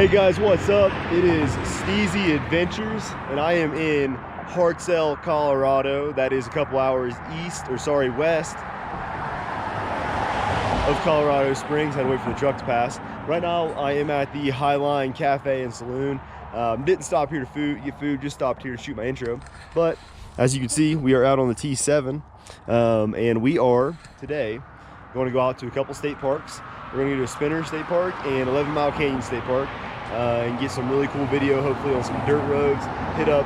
Hey guys, what's up? It is Steezy Adventures, and I am in Hartzell, Colorado. That is a couple hours west of Colorado Springs. I had to wait for the truck to pass. Right now, I am at the Highline Cafe and Saloon. Didn't stop here to get food, just stopped here to shoot my intro. But as you can see, we are out on the T7, and we are today going to go out to a couple state parks. We're going to go to a Spinner State Park and 11-Mile Canyon State Park and get some really cool video, hopefully on some dirt roads, hit up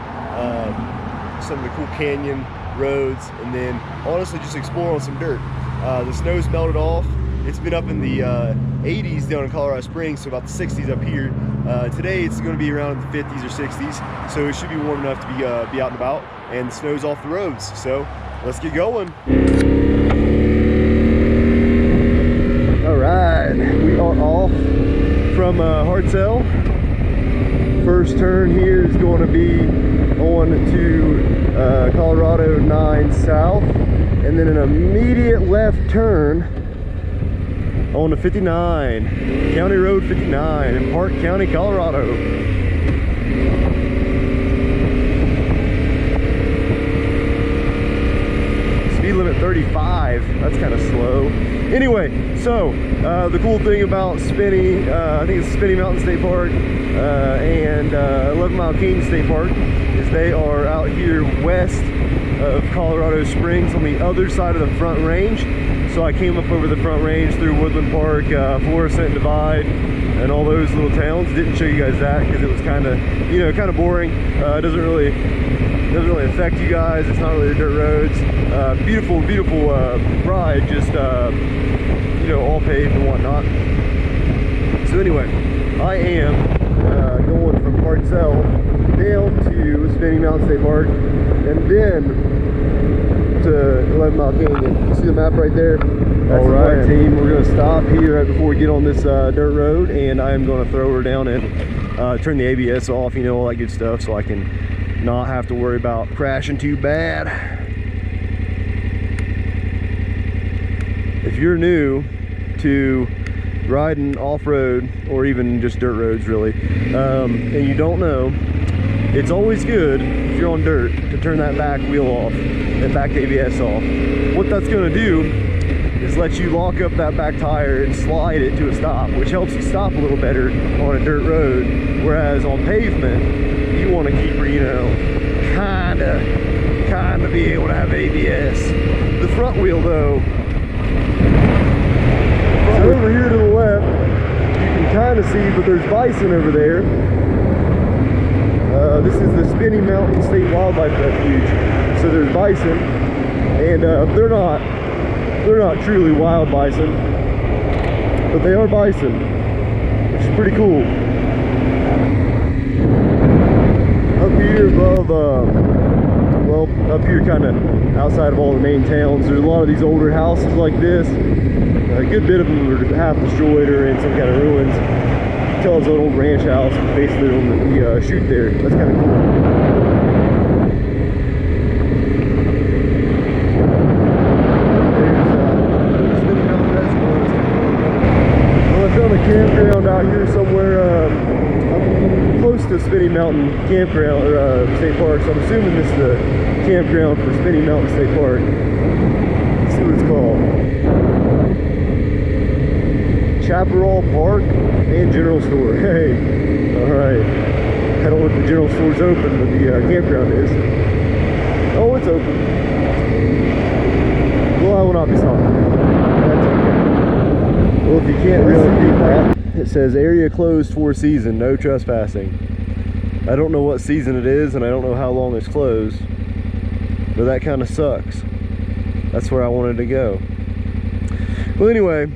some of the cool canyon roads, and then honestly just explore on some dirt. The snow's melted off. It's been up in the 80s down in Colorado Springs, so about the 60s up here. Today it's going to be around the 50s or 60s, so it should be warm enough to be out and about, and the snow's off the roads. So let's get going. All right, we are off from Hartzell. First turn here is going to be on to Colorado 9 South, and then an immediate left turn on to 59, County Road 59 in Park County, Colorado. Speed limit 35, that's kind of slow. Anyway, so the cool thing about Spinney, I think it's Spinney Mountain State Park and 11-Mile Canyon State Park, is they are out here west of Colorado Springs on the other side of the Front Range. So I came up over the Front Range through Woodland Park, Florissant Divide, and all those little towns. Didn't show you guys that because it was kind of, kind of boring. It doesn't really affect you guys. It's not really dirt roads. Beautiful ride, just all paved and whatnot. So anyway, I am going from Hartzell down to Spinney Mountain State Park, and then to 11-Mile Canyon. You see the map right there? All right, team, we're going to stop here right before we get on this dirt road, and I am going to throw her down and turn the ABS off, all that good stuff, so I can not have to worry about crashing too bad. If you're new to riding off-road or even just dirt roads really, and you don't know, it's always good if you're on dirt to turn that back wheel off and back the ABS off. What that's going to do is let you lock up that back tire and slide it to a stop, which helps you stop a little better on a dirt road, whereas on pavement you want to keep her, kind of be able to have ABS. The front wheel though, so over here to the left, you can kind of see, but there's bison over there. This is the Spinney Mountain State Wildlife Refuge. So there's bison, and they're not truly wild bison, but they are bison, which is pretty cool. Up here above, up here kind of outside of all the main towns, there's a lot of these older houses like this. A good bit of them are half destroyed or in some kind of ruins. You tell it's an old ranch house, basically on the chute there. That's kind of cool. Well, I found a campground out here somewhere. I'm close to Spinney Mountain Campground or State Park, so I'm assuming this is the campground for Spinney Mountain State Park. Let's see what it's called. Chaparral Park and General Store. Hey, all right. I don't know if the general store's open, but the campground is. Oh, it's open. Well, I will not be stopping. That's okay. Well, if you can't really beat that, it says area closed for season, no trespassing. I don't know what season it is, and I don't know how long it's closed, but that kind of sucks. That's where I wanted to go. Well, anyway,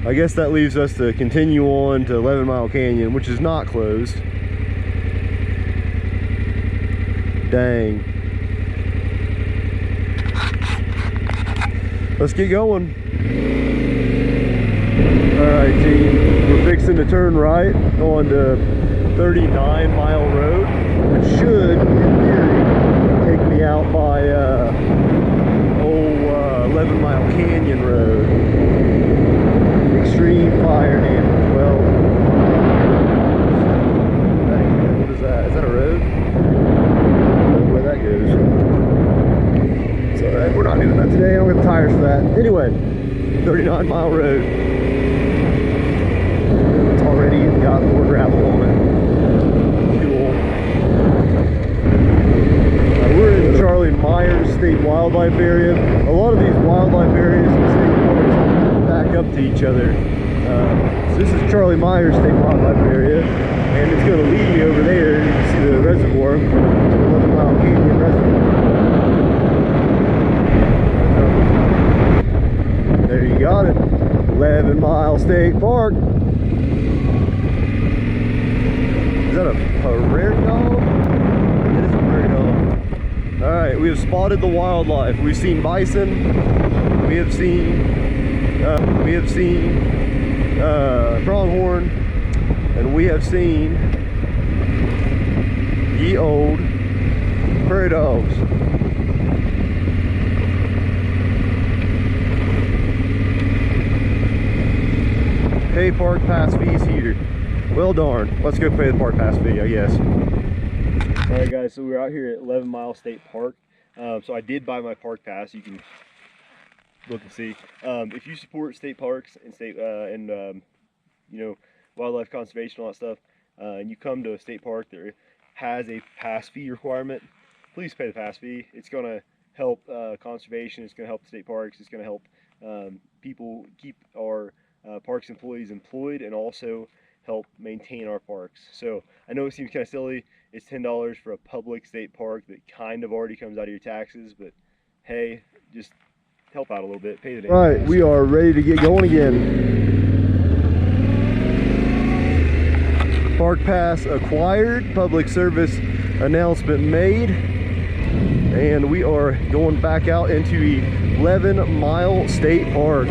I guess that leaves us to continue on to 11-Mile Canyon, which is not closed. Dang. Let's get going. All right, team, we're fixing to turn right onto 39-Mile Road, which should, in theory, take me out by 11-Mile Canyon Road. Extreme fire damage. Well, doing that today. I don't have tires for that. Anyway, 39-mile road. It's already got more gravel on it. Cool. We're in the Charlie Myers State Wildlife Area. A lot of these wildlife areas and state parks back up to each other. So this is Charlie Myers State Wildlife Area, and it's going to lead me over there. You can see the reservoir, 11-mile Canyon Reservoir. There you got it, 11-mile State Park. Is that a prairie dog? It is a prairie dog. All right, we have spotted the wildlife. We've seen bison. We have seen pronghorn, and we have seen ye old prairie dogs. Pay park pass fees here. Well darn. Let's go pay the park pass fee, I guess. Alright guys, so we're out here at 11-mile State Park. So I did buy my park pass. You can look and see. If you support state parks and you know, wildlife conservation, all that stuff, and you come to a state park that has a pass fee requirement, please pay the pass fee. It's going to help conservation. It's going to help the state parks. It's going to help people keep our parks employees employed, and also help maintain our parks. So I know it seems kind of silly. It's $10 for a public state park that kind of already comes out of your taxes, but hey, just help out a little bit. Pay the damn. All right, we are ready to get going again. Park pass acquired, public service announcement made, and we are going back out into 11-mile State Park.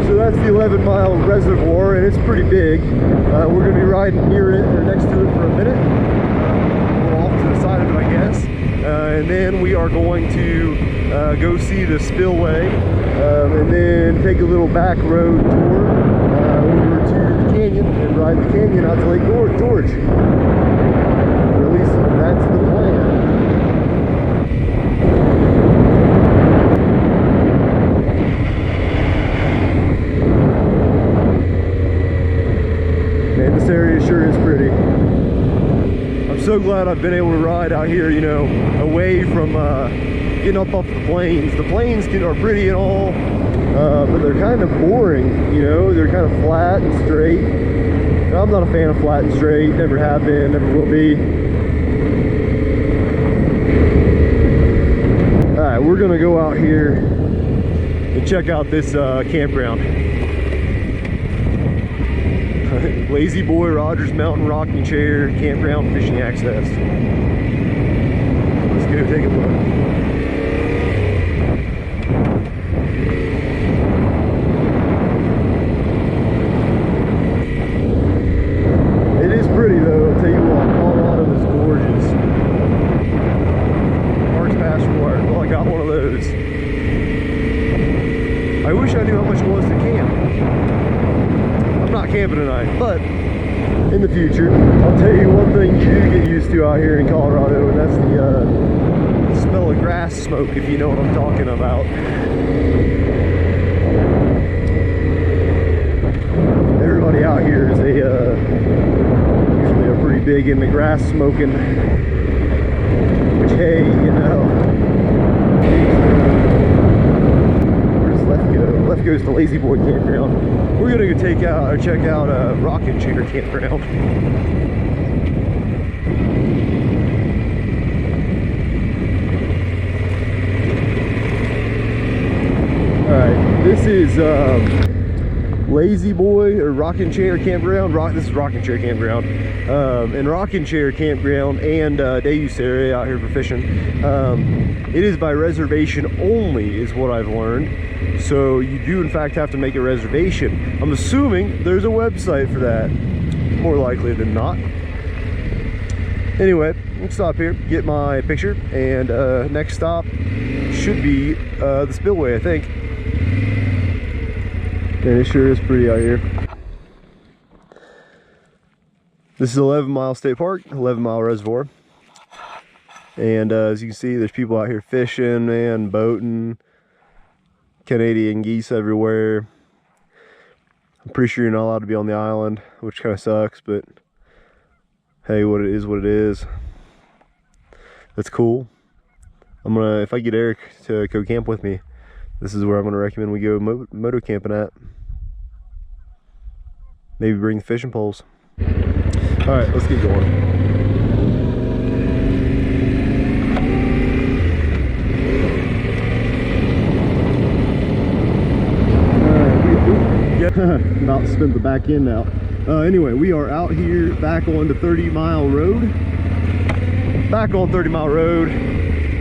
So that's the 11-mile reservoir, and it's pretty big. We're going to be riding near it or next to it for a minute. We're off to the side of it, I guess. And then we are going to go see the spillway, and then take a little back road tour over to the canyon and ride the canyon out to Lake George. Or at least that's the plan. Man, this area sure is pretty. I'm so glad I've been able to ride out here, you know, away from getting up off the plains. The plains are pretty and all, but they're kind of boring, you know. They're kind of flat and straight. And I'm not a fan of flat and straight, never have been, never will be. Alright, we're gonna go out here and check out this campground. Lazy Boy Rogers Mountain Rocking Chair Campground Fishing Access. Let's go take a look. It is pretty though, I'll tell you what. Colorado is gorgeous. Parks pass required. Well, I got one of those. I wish I knew how much it was to camp. I'm not camping tonight, but in the future, I'll tell you one thing you do get used to out here in Colorado, and that's the smell of grass smoke, if you know what I'm talking about. Everybody out here is usually are pretty big into grass smoking, which, hey, you know, where's left go? Left goes to Lazy Boy Campground. We're gonna go check out Rocking Chair Campground. Alright, this is Lazy Boy or Rocking Chair Campground. This is Rocking Chair Campground. And Rocking Chair Campground and day use area out here for fishing. It is by reservation only, is what I've learned. So you do in fact have to make a reservation. I'm assuming there's a website for that, more likely than not. Anyway, let's stop here, get my picture, and next stop should be the spillway, I think. And it sure is pretty out here. This is 11-Mile State Park, 11-Mile Reservoir. And as you can see, there's people out here fishing and boating. Canadian geese everywhere. I'm pretty sure you're not allowed to be on the island, which kind of sucks, but hey, what it is. That's cool. I'm gonna, if I get Eric to go camp with me, this is where I'm gonna recommend we go moto camping at. Maybe bring the fishing poles. All right, let's get going. About to spin the back end out. Anyway, we are out here back on the 30-mile road. Back on 30-mile road.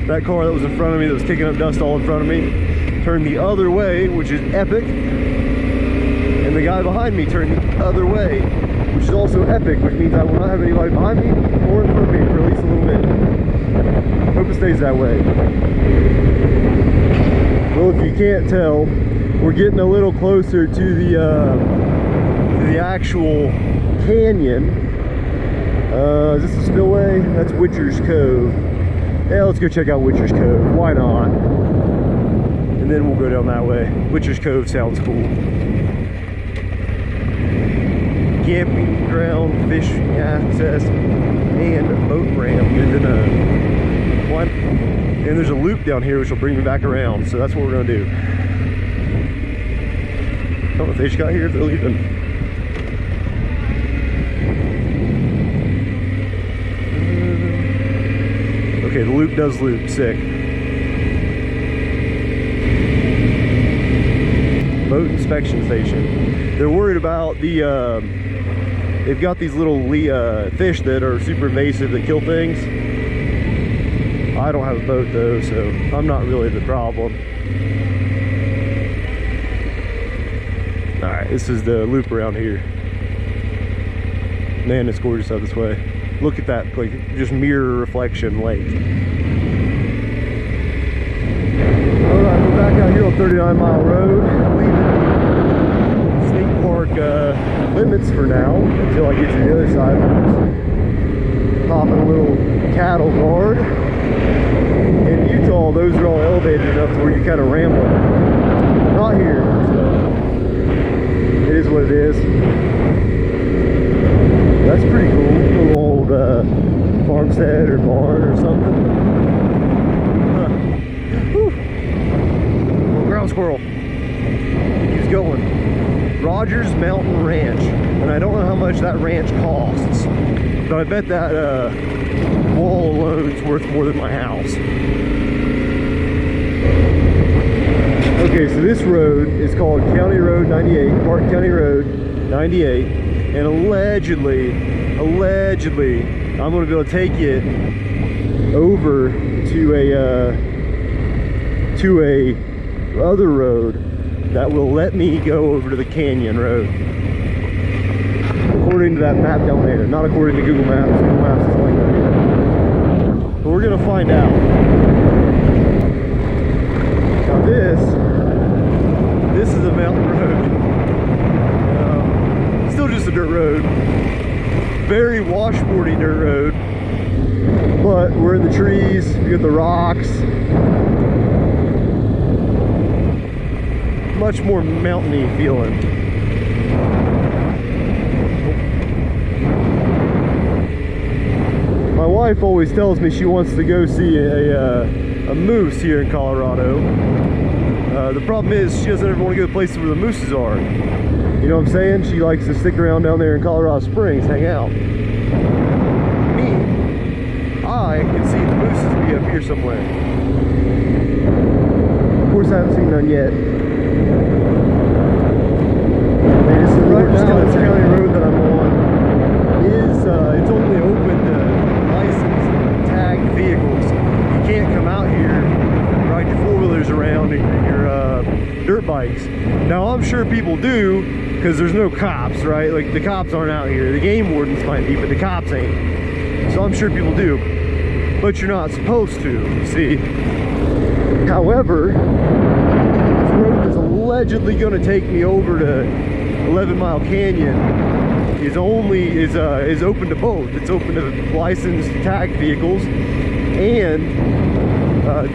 That car that was in front of me that was kicking up dust all in front of me turned the other way, which is epic. And the guy behind me turned the other way, which is also epic, which means I will not have anybody behind me or in front of me for at least a little bit. Hope it stays that way. Well, if you can't tell, we're getting a little closer to the actual canyon. Is this a spillway? That's Witcher's Cove. Yeah, let's go check out Witcher's Cove. Why not? And then we'll go down that way. Witcher's Cove sounds cool. Camping ground, fishing access, and a boat ramp. And there's a loop down here which will bring me back around. So that's what we're gonna do. I don't know if they just got here, if they're leaving. Okay, the loop does loop, sick. Boat inspection station. They're worried about the, they've got these little fish that are super invasive that kill things. I don't have a boat though, so I'm not really the problem. Alright, this is the loop around here. Man, it's gorgeous out this way. Look at that, like, just mirror reflection lake. Alright, we're back out here on 39-mile road. Leaving state park limits for now, until I get to the other side. Popping a little cattle guard. In Utah, those are all elevated enough to where you kind of ramble. Not here, so. It is what it is. That's pretty cool. A little old farmstead or barn or something. Little ground squirrel. He's going. Rogers Mountain Ranch. And I don't know how much that ranch costs, but I bet that wall alone is worth more than my house. Okay, so this road is called County Road 98, Park County Road 98, and allegedly, I'm going to be able to take it over to a other road that will let me go over to the Canyon Road. According to that map down there, not according to Google Maps. Google Maps is like that. But we're going to find out. Now this is a mountain road. Still just a dirt road. Very washboardy dirt road. But we're in the trees, we got the rocks. Much more mountainy feeling. My wife always tells me she wants to go see a moose here in Colorado. The problem is she doesn't ever want to go to places where the mooses are. You know what I'm saying? She likes to stick around down there in Colorado Springs, hang out. Me, I can see the mooses be up here somewhere. Of course, I haven't seen none yet. And right now, this county road that I'm on is it's only open to licensed tagged vehicles. You can't come out here and ride your four-wheelers around and your dirt bikes. Now, I'm sure people do, because there's no cops, right? Like, the cops aren't out here. The game wardens might be, but the cops ain't. So I'm sure people do. But you're not supposed to, you see. However, this road is allegedly going to take me over to 11-Mile Canyon is open to both. It's open to licensed tagged vehicles and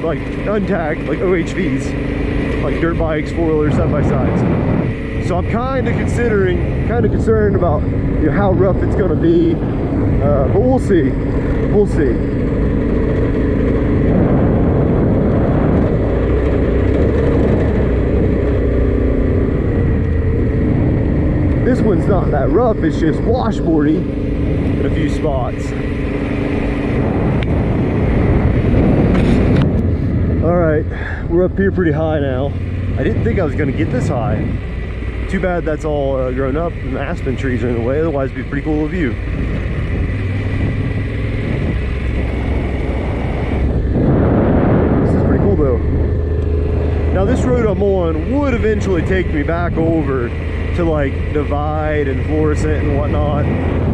like untagged, like OHVs, like dirt bikes, four-wheelers, side-by-sides. So I'm kind of concerned about, you know, how rough it's going to be, but we'll see. We'll see. This one's not that rough, it's just washboardy in a few spots. Alright, we're up here pretty high now. I didn't think I was going to get this high. Too bad that's all grown up and the aspen trees are in the way, otherwise it'd be a pretty cool view. This is pretty cool though. Now this road I'm on would eventually take me back over to like Divide and Florissant and whatnot,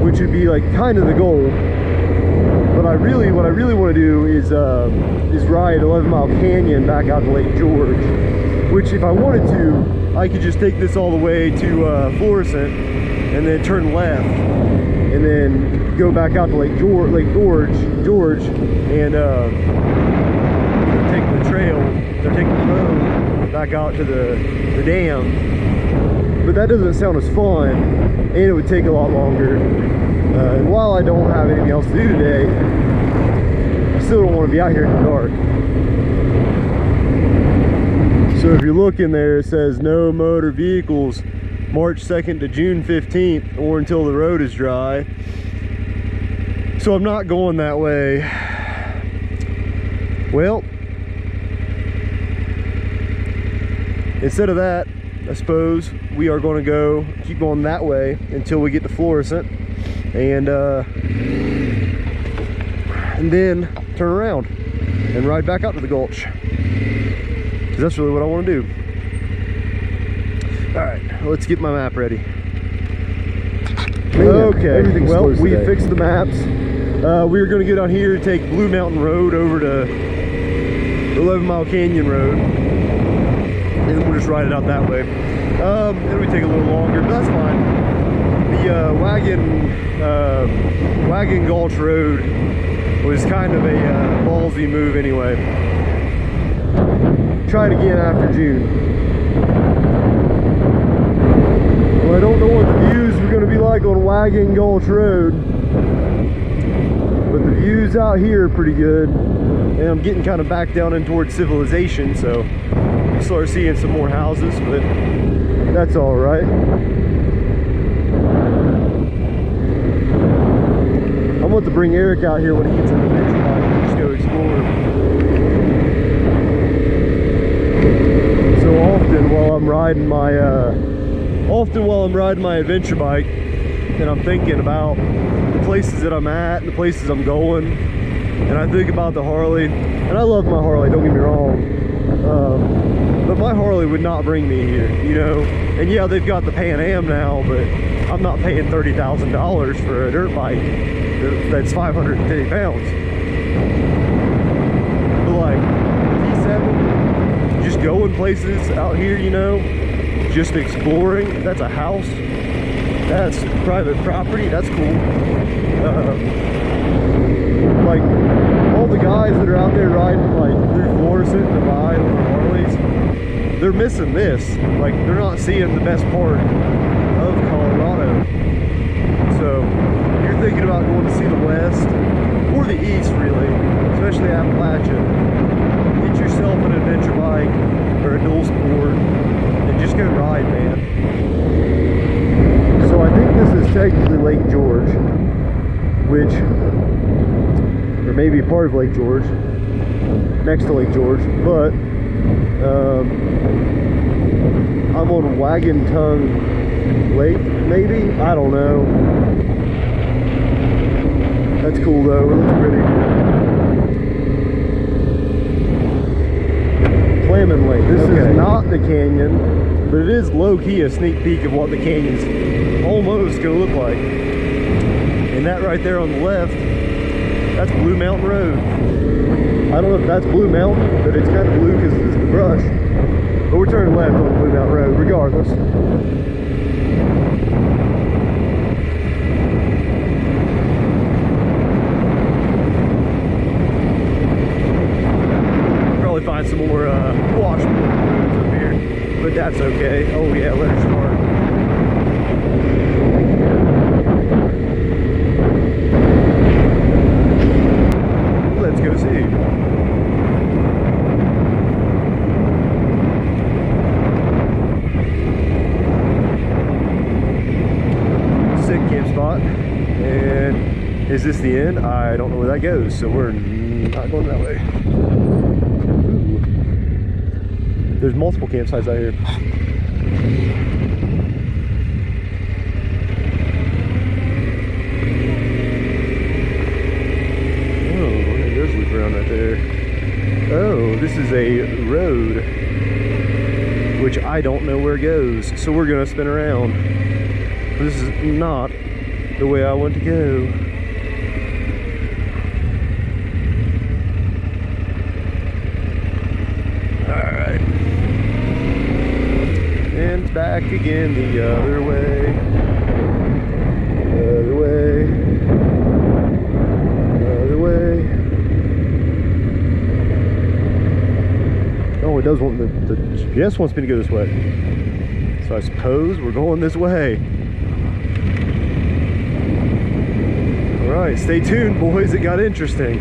which would be like kind of the goal. But what I really want to do is ride 11-Mile Canyon back out to Lake George, which if I wanted to, I could just take this all the way to Florissant and then turn left and then go back out to Lake George and take the trail, or take the road back out to the dam. But that doesn't sound as fun, and it would take a lot longer. And while I don't have anything else to do today, I still don't want to be out here in the dark. So if you're looking there, it says no motor vehicles March 2nd to June 15th, or until the road is dry. So I'm not going that way. Well, instead of that, I suppose we are going to keep going that way until we get to Florissant, and then turn around and ride back out to the gulch, because that's really what I want to do. All right, let's get my map ready. Okay, well, we fixed the maps. We were going to get on here to take Blue Mountain Road over to 11-Mile Canyon Road, and then we'll just ride it out that way. It'll take a little longer, but that's fine. The Wagon Gulch Road was kind of a ballsy move anyway. Try it again after June. Well, I don't know what the views are going to be like on Wagon Gulch Road, but the views out here are pretty good, and I'm getting kind of back down in towards civilization, so I'll start seeing some more houses, but that's all right. I want to bring Eric out here when he gets in the next bike and just go explore. So often while I'm riding my adventure bike, and I'm thinking about the places that I'm at and the places I'm going, and I think about the Harley, and I love my Harley, don't get me wrong, but my Harley would not bring me here, you know. And yeah, they've got the Pan Am now, but I'm not paying $30,000 for a dirt bike that's 550 pounds. But like P7, just going places out here, you know, just exploring. That's a house, that's private property, that's cool. Like all the guys that are out there riding like through Florissant and Divide on their Harleys, they're missing this. Like, they're not seeing the best part of Colorado. So if you're thinking about going to see the west or the east, really, especially Appalachia, get yourself an adventure bike or a dual sport and just go ride, man. So I think this is technically Lake George, or maybe part of Lake George, next to Lake George, but I'm on Wagon Tongue Lake, maybe? I don't know. That's cool though, it looks pretty. Clammin Lake. This is not the canyon, but it is low-key a sneak peek of what the canyon's almost gonna look like. And that right there on the left, that's Blue Mountain Road. I don't know if that's Blue Mountain, but it's kind of blue because it's the brush. But we're turning left on Blue Mountain Road, regardless. that's the end. I don't know where that goes, so we're not going that way. Ooh. There's multiple campsites out here. Oh, there goes loop around right there. Oh, this is a road, which I don't know where it goes, so we're gonna spin around. This is not the way I want to go. Alright. And it's back again the other way. The other way. The other way. Oh, it does want the GPS wants me to go this way. So I suppose we're going this way. Alright, stay tuned, boys. It got interesting.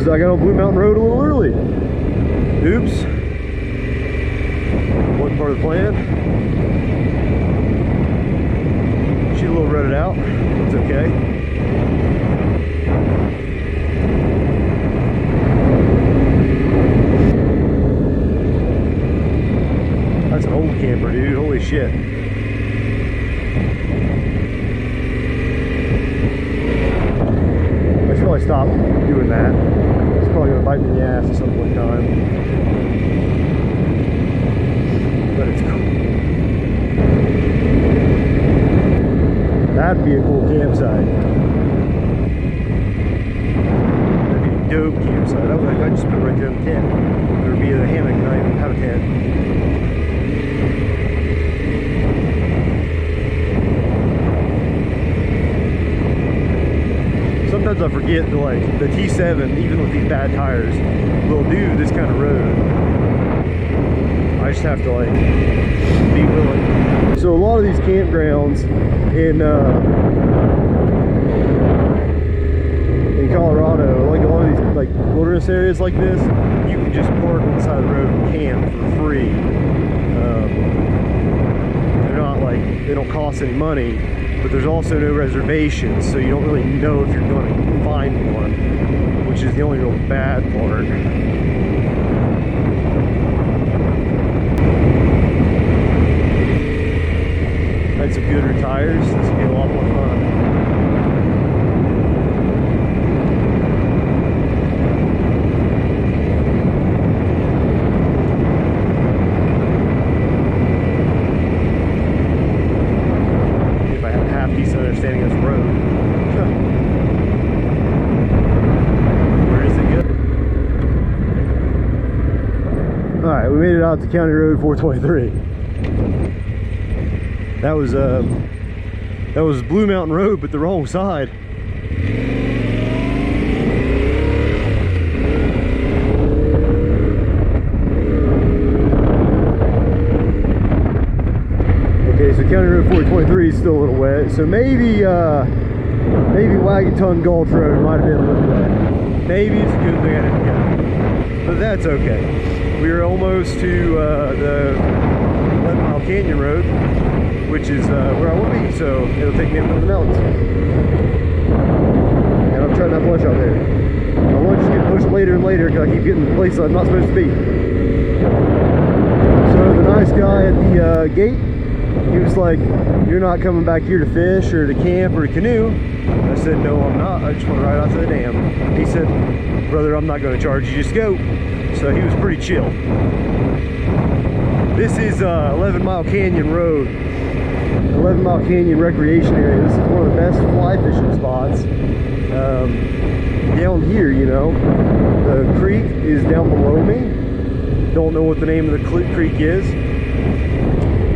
I got on Blue Mountain Road a little early. Oops. Wasn't part of the plan. She's a little rutted out. It's okay. That's an old camper, dude. Holy shit. I should probably stop doing that. It's probably going to bite me in the ass at some point in time. But it's cool. That'd be a cool campsite. That'd be a dope campsite. I'd just put it right there in the tent. There'd be a hammock and not even have a tent. Sometimes I forget that, like, the T7, even with these bad tires, will do this kind of road. I just have to, like, be willing. So a lot of these campgrounds in Colorado, like a lot of these like wilderness areas like this, you can just park on the side of the road and camp for free. They're not like, they don't cost any money. But there's also no reservations, so you don't really know if you're going to find one, which is the only real bad part. Had some gooder tires. This will be a lot more fun. Understanding this road. Where does it go? Alright, we made it out to County Road 423. That was Blue Mountain Road, but the wrong side. Okay, so County Road 423 is still a little wet, so maybe Wagon Tongue Gulch Road might have been a little wet. Maybe it's a good thing I didn't go, but that's okay. We are almost to the 11-mile Canyon Road, which is where I want to be, so it'll take me up into the mountains. And I'm trying to have lunch out there. My lunch is getting pushed later and later because I keep getting to places I'm not supposed to be. So the nice guy at the gate, he was like, "You're not coming back here to fish or to camp or to canoe?" I said, "No, I'm not. I just want to ride out to the dam." He said, "Brother, I'm not going to charge you. Just go." So he was pretty chill. This is 11-mile Canyon Road, 11-mile Canyon Recreation Area. This is one of the best fly fishing spots down here, you know. The creek is down below me. Don't know what the name of the creek is.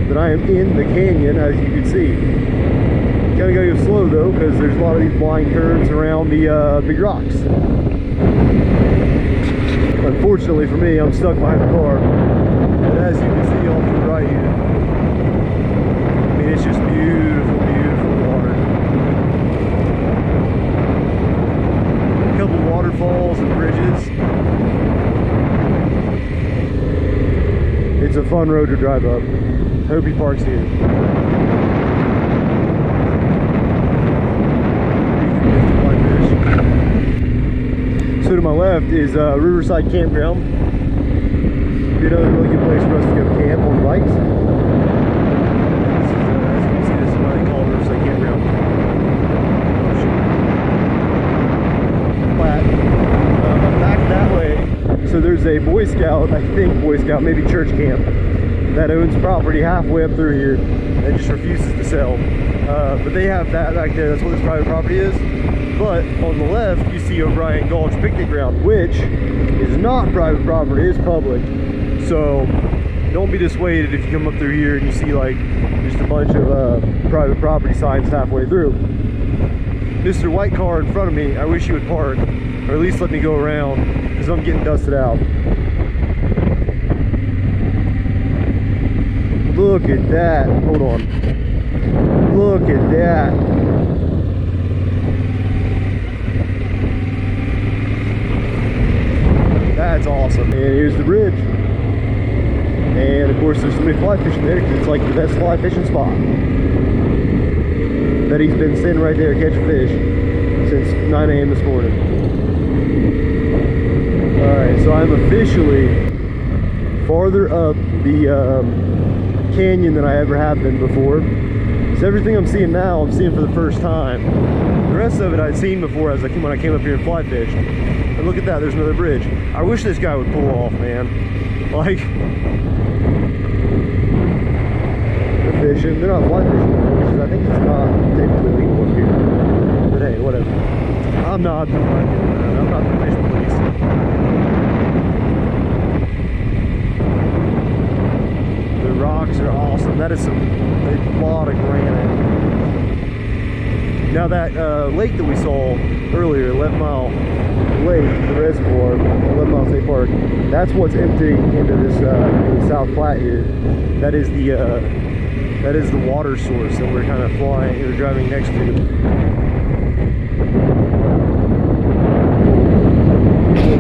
But I am in the canyon, as you can see. Gotta go slow though, because there's a lot of these blind curves around the big rocks. Unfortunately for me, I'm stuck behind the car. But as you can see off to the right here, I mean, it's just beautiful, beautiful water. A couple waterfalls and bridges. It's a fun road to drive up. Hope he parks here. So to my left is Riverside Campground. Be another really good place for us to go camp on bikes. This is, as you can see, this is what they call Riverside Campground. Back that way, so there's a Boy Scout, I think Boy Scout, maybe church camp, that owns property halfway up through here and just refuses to sell. But they have that back there. That's what this private property is. But on the left, you see O'Brien Gulch Picnic Ground, which is not private property, it's public. So don't be dissuaded if you come up through here and you see like just a bunch of private property signs halfway through. Mr. White car in front of me, I wish he would park, or at least let me go around, because I'm getting dusted out. Look at that. Hold on. Look at that. That's awesome. And here's the bridge. And of course there's so many fly fishing there because it's like the best fly fishing spot. That he's been sitting right there catching fish since 9 a.m. this morning. Alright, so I'm officially farther up the canyon than I ever have been before. So everything I'm seeing now, I'm seeing for the first time. The rest of it I'd seen before when I came up here and fly fished. And look at that, there's another bridge. I wish this guy would pull off, man. Like, they're fishing. They're not fly fishing, which is, I think it's not technically legal up here. But hey, whatever. I'm not the fish police. The rocks are awesome. That is a lot of granite. Now that lake that we saw earlier, 11-mile lake, the reservoir, 11-mile State Park, that's what's emptying into this South Platte here. That is the water source that we're kind of flying or driving next to.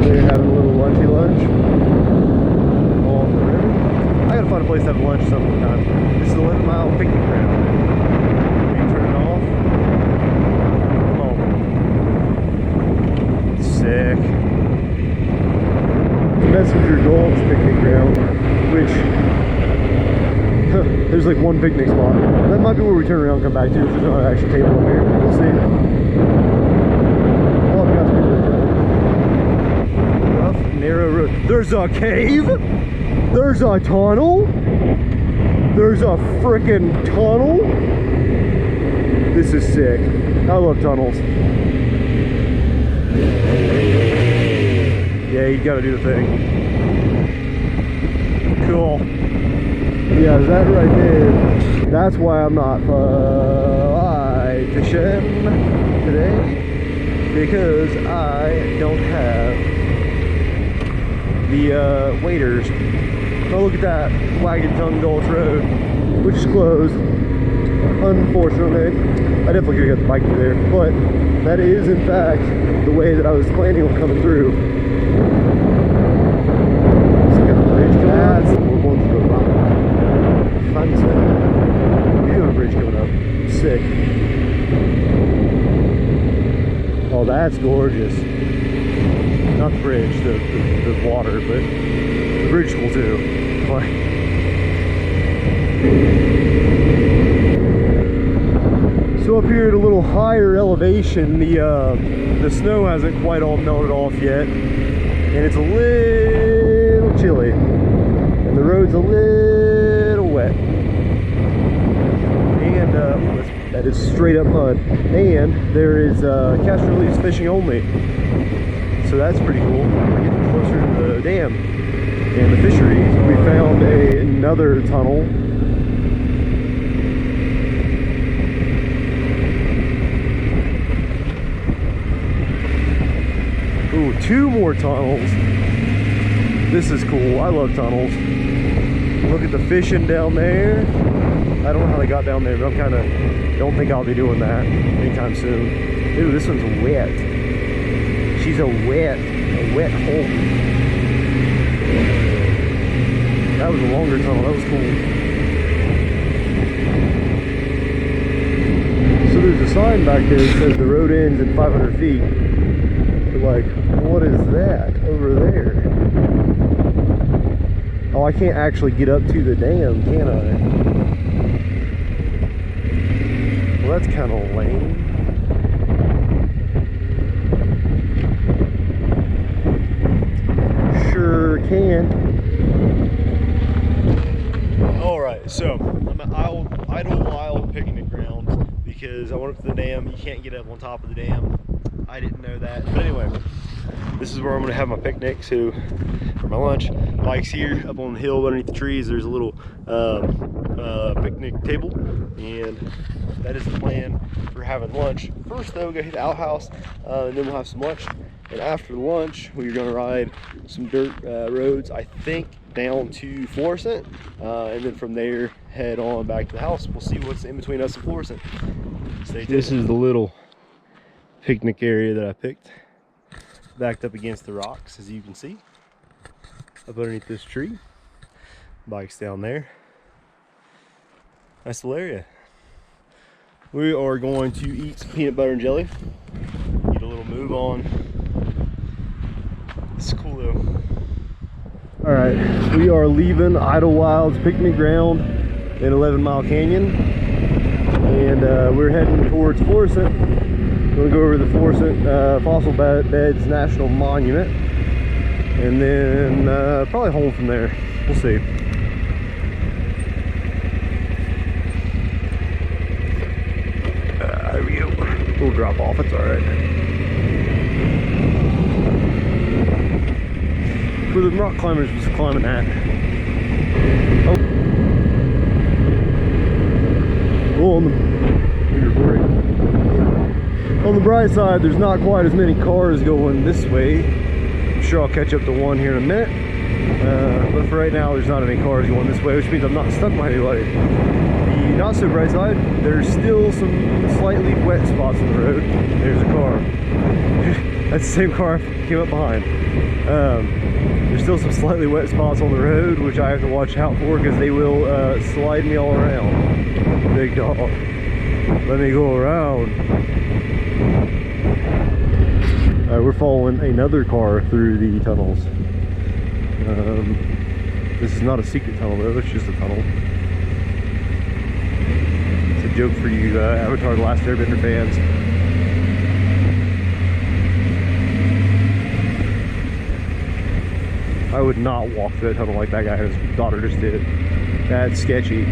They're having a little lunchy lunch on the river. I gotta find a place to have lunch sometime. This is the 11-mile picnic ground. You turn it off. Come on. Sick. Messenger Gulch picnic ground, which there's like one picnic spot. That might be where we turn around and come back to if there's not an actual table up here. We'll see. Rough, narrow road. There's a cave. There's a tunnel. There's a freaking tunnel. This is sick. I love tunnels. Yeah, you gotta do the thing. Cool. Yeah, that right there. That's why I'm not fly fishing today. Because I don't have the waders. Oh, look at that. Wagon Tongue Gulch Road, which is closed. Unfortunately. I definitely could have got the bike through there. But that is, in fact, the way that I was planning on coming through. That's what we're going to go about. Fancy. We have a bridge coming up. Sick. Oh, that's gorgeous. Not the bridge, the water, but the bridge is cool too. So up here at a little higher elevation, the snow hasn't quite all melted off yet, and it's a little chilly, and the road's a little wet, and that is straight up mud, and there is catch and release fishing only, so that's pretty cool. We're getting closer to the dam and the fisheries. We found another tunnel. Ooh, 2 more tunnels. This is cool. I love tunnels. Look at the fishing down there. I don't know how they got down there, but don't think I'll be doing that anytime soon. Ooh, this one's wet. She's a wet hole. That was a longer tunnel. That was cool. So there's a sign back there that says the road ends at 500 feet. But like, what is that over there? Oh, I can't actually get up to the dam, can I? Well, that's kind of lame. Sure can. Alright, so I'm at Elevenmile picnic ground because I went up to the dam. You can't get up on top of the dam. I didn't know that. But anyway, this is where I'm gonna have my picnic. So for my lunch, bike's here up on the hill underneath the trees. There's a little picnic table, and that is the plan for having lunch. First though, we're gonna hit the outhouse, and then we'll have some lunch. And after lunch, we're gonna ride some dirt roads, I think down to Florissant, and then from there head on back to the house. We'll see what's in between us and Florissant. Stay tuned. This is the little picnic area that I picked, backed up against the rocks, as you can see, up underneath this tree. Bike's down there. Nice little area. We are going to eat some peanut butter and jelly, get a little move on. It's cool though. All right, we are leaving Idlewild's picnic ground in 11-Mile Canyon, and we're heading towards Florissant. We're gonna go over to the Florissant Fossil Beds National Monument, and then probably home from there. We'll see. There we go. We'll drop off. It's all right. Where the rock climbers was climbing at. Oh, on the bright side, there's not quite as many cars going this way. I'm sure I'll catch up to one here in a minute. But for right now, there's not any cars going this way, which means I'm not stuck by anybody. The not so bright side, there's still some slightly wet spots on the road. There's a car. That's the same car I came up behind. There's still some slightly wet spots on the road, which I have to watch out for because they will slide me all around. Big dog, let me go around. We're following another car through the tunnels. This is not a secret tunnel though, it's just a tunnel. It's a joke for you Avatar: The Last Airbender fans. I would not walk through that tunnel like that guy and his daughter just did. That's sketchy.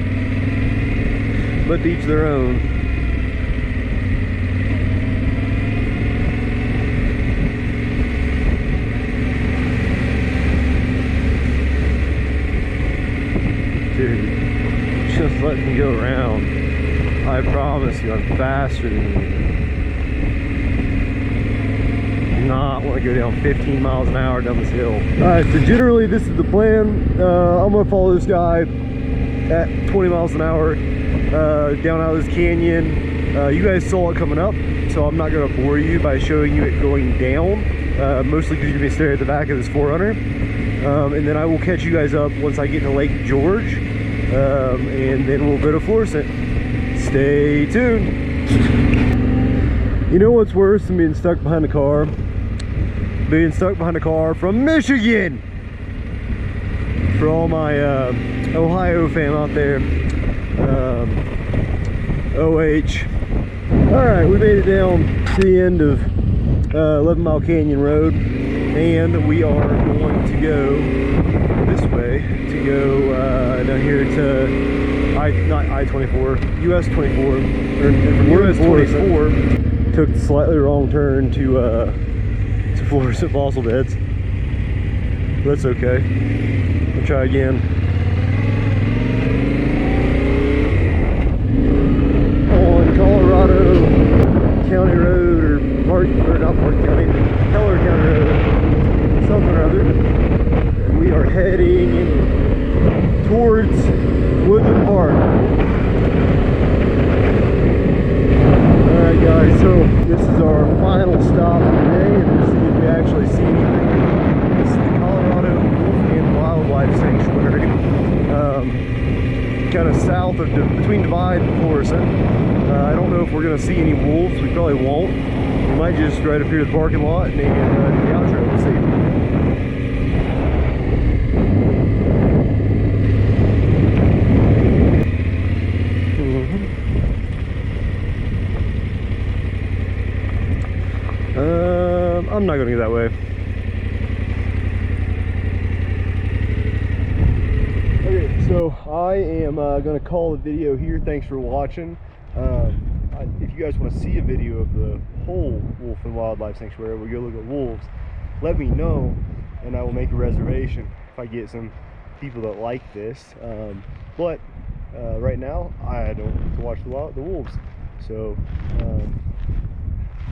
But to each their own. Dude, just let me go around. I promise you, I'm faster than you. Not want to go down 15 miles an hour down this hill. Alright, so generally this is the plan. I'm going to follow this guy at 20 miles an hour down out of this canyon. You guys saw it coming up, so I'm not going to bore you by showing you it going down, mostly because you're going to be staring at the back of this 4Runner. And then I will catch you guys up once I get to Lake George, and then we'll go to Florissant. Stay tuned. You know what's worse than being stuck behind a car? Being stuck behind a car from Michigan. For all my Ohio fam out there, OH. All right, we made it down to the end of 11-Mile Canyon Road, and we are going to go this way to go down here to not I-24, US 24, or from US 24. Took the slightly wrong turn to Florissant Fossil Beds. That's okay. We'll try again. On Colorado County Road, or not Park County, Keller County Road, something or other. We are heading towards Woodland Park. Alright guys, so this is our final stop of the day, and we'll see if we actually see anything. This is the Colorado Wolf and Wildlife Sanctuary. kind of south of between Divide and Florissant. I don't know if we're going to see any wolves. We probably won't. We might just right up here at the parking lot and do the outro. We'll see. I'm not going to go that way. Okay, so I am going to call the video here. Thanks for watching. If you guys want to see a video of the whole Wolf and Wildlife Sanctuary, we go look at wolves, let me know and I will make a reservation if I get some people that like this. But right now I don't get to watch the wolves. So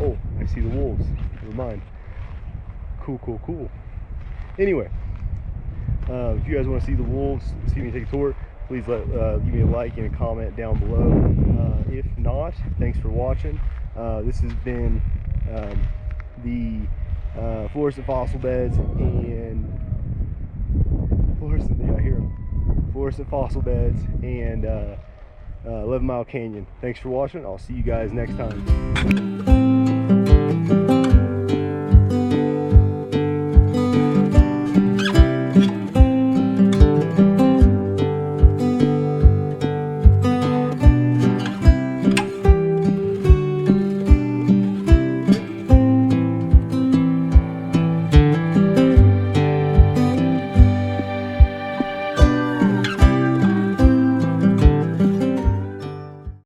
oh, I see the wolves. Never mind. Cool. Anyway, if you guys want to see the wolves, see me take a tour, please give me a like and a comment down below. If not, thanks for watching. This has been the Florissant Fossil Beds and Florissant Fossil Beds and 11 Mile Canyon. Thanks for watching. I'll see you guys next time.